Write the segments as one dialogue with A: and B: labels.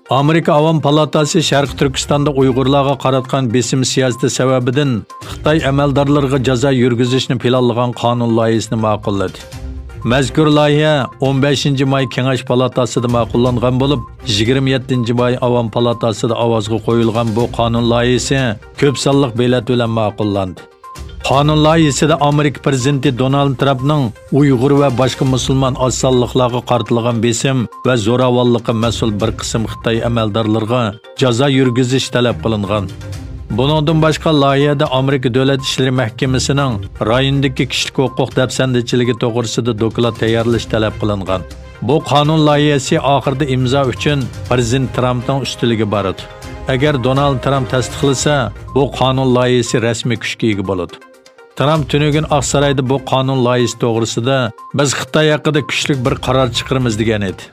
A: Amerika Avam Palatası Şarkı Türkistan'da Uygurlarga qaratgan besim siyosati sababidan Xitoy amaldorlariga jazo yurgizishni planlagan qonun loyihasini ma'qulladi. Mazkur loyiha 15 may Kengash Palatasida ma'qullangan bo'lib, 27 may Avam Palatasida ovozga qo'yilgan bu qonun loyihasi ko'p sonliq belat bilan ma'qullandi. Qonun loyihasida Amerika prezidenti Donald Trumpning Uyg'ur va boshqa musulmon oz-sonliqlarga qaratilgan besim va zo'ravonlikqa mas'ul bir qism Xitoy amaldorlariga jazo yurgizish talab qilingan. Buningdan boshqa loyihada Amerika Davlat ishlari mahkamasining rayondagi kishilik huquq dafsandichiligi to'g'risida doklad tayyorlash talab qilingan. Bu qonun loyihasi oxirida imzo uchun prezident Trumpning ustiliga boradi. Agar Donald Trump tasdiqlasa, bu qonun loyihasi rasmiy kuchga ega bo'ladi. Trump tünügün Aqsarayda bu qonun loyihasi to'g'risida biz Xitoy haqida kuchli bir qaror chiqaramiz degan edi.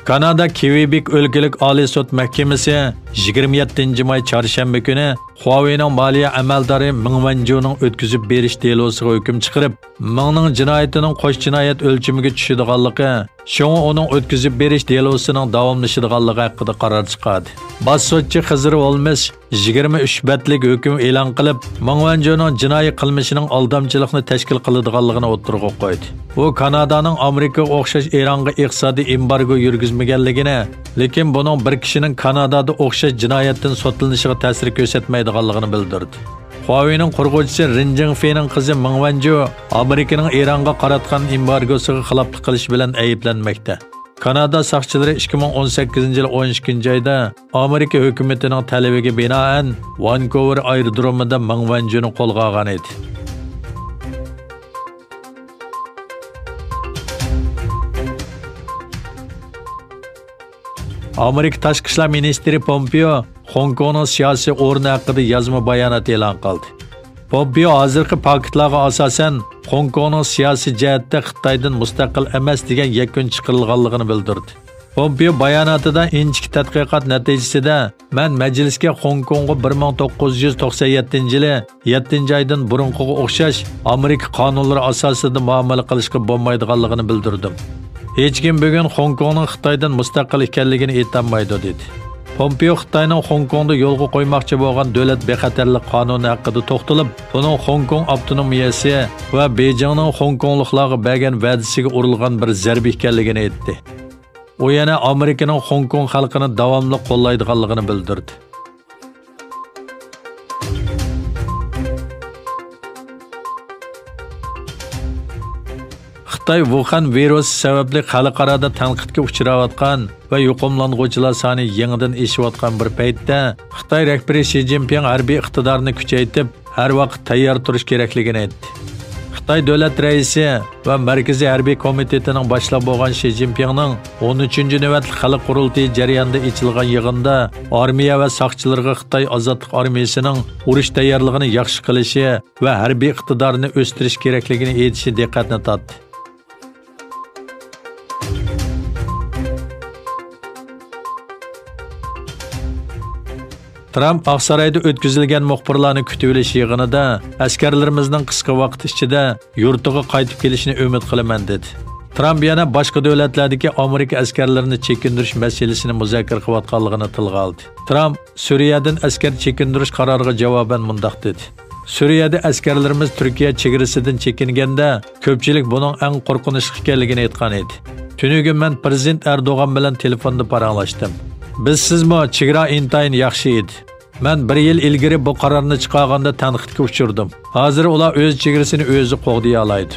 A: Kanada Quebec o'lkalik Oliy sud mahkamasi 27 may chorshanba kuni Huawei'ning moliya amaldori Meng Wanzhou'ning o'tkazib berish delosiga hukm chiqarib, Mengning jinoyatining qo'sh jinoyat o'lchamiga tushadiganligi, shunga uning o'tkazib berish delosining davomlashadiganligi haqida qaror chiqardi. Bosh sudchi Xizr Olmes 23 betlik hukm e'lon qilib, Meng Wanzhou'ning jinoiy qilmishining aldamchilikni tashkil qiladiganligini o'tirg'a qo'ydi. U Kanadaning Amerikaga o'xshash Eronga iqtisodiy embargo yurgizmaganligini, lekin buning bir kishining Kanadada o'xshash jinoyatdan sotlanishiga ta'sir ko'rsatmaydiganligini bildirdi. Huawei'ning qurg'uvchisi Ren Zhengfei'ning qizi Meng Wanzhou Amerikaning Eronga qaratgan embargosiga xiloflik qilish bilan ayblanmoqda. Kanada soqchilari 2018 yil 12 oyda Amerika hukumatining talabiga binoan Vancouver aerodromida Meng Wanzhou'ni qo'lga olgan edi. Amerika Tashqi ishlar ministri Pompeo Hong Kongning siyosiy o'rni haqida yozma bayonot e'lon qildi. Pompeo hozirgi faktlarga asosan Hong Kongning siyosiy jihatda Xitoydan mustaqil emas degan yakun chiqarilganligini bildirdi. Pompeo bayonotida inchik tadqiqot natijasida men majlisga Hong Kongga 1997-yili 7-oydan burunqiga o'xshash Amerika qonunlari asosida muomala qilishga bo'lmaydiganligini bildirdim. Hech kim bugun Hong Kongning Xitoydan mustaqil ekanligini aytolmaydi dedi. Pompeo Xitoyning Hong Kongda yo'lga qo'ymoqchi bo'lgan davlat bexatarlik qonuni haqida to'xtalib, buning Hong Kong avtonomiyasi va Beijingning Hong Kongliklarga bergan va'dasiga urilgan bir zarba ekanligini aytdi. U yana Amerikaning Hong Kong xalqini davomli qo'llaydiganligini bildirdi. Xitoy Wuhan virusi sababli xalqarada tanqidga uchrayotgan va yuqumlanuvchilar soni yangidan oshayotgan bir paytda Xitoy rahbari Xi Jinping harbiy iqtidorni kuchaytirib, har vaqt tayyor turish kerakligini aytdi. Xitoy davlat raisi va Markaziy harbiy komitetining boshlig'i bo'lgan Xi Jinpingning 13-navbatli xalq qurultiyi jarayonida ochilgan yig'inda armiya va soqchilarga Xitoy ozodlik armiyasining urush tayyorligini yaxshi qilishi va harbiy iqtidorni o'stirish kerakligini aytishi diqqatni tortdi. Trump Aqsarayda o'tkazilgan muxbirlarni kutib olish yig'inida askarlarimizning qisqa vaqt ichida yurtiga qaytib kelishini umid qilaman dedi. Trump yana boshqa davlatlardagi Amerika askarlarini chekindirish masalasini muzokara qilayotganligini tilga oldi. Trump Suriyadan askar chekindirish qaroriga javoban mundaq dedi. Suriyada askarlarimiz Turkiya chegarasidan chekinganda ko'pchilik buning eng qo'rqinchli ekanligini aytgan edi. Tunugun men prezident Erdo'g'an bilan telefonda paranglashdim. Biz sizmi chegara intayin yaxshi edi. Men 1 yil ilgari bu qarorni chiqarganda tanqidga uchirdim. Hozir ular o'z chegarasini o'zi qo'g'diya oladi.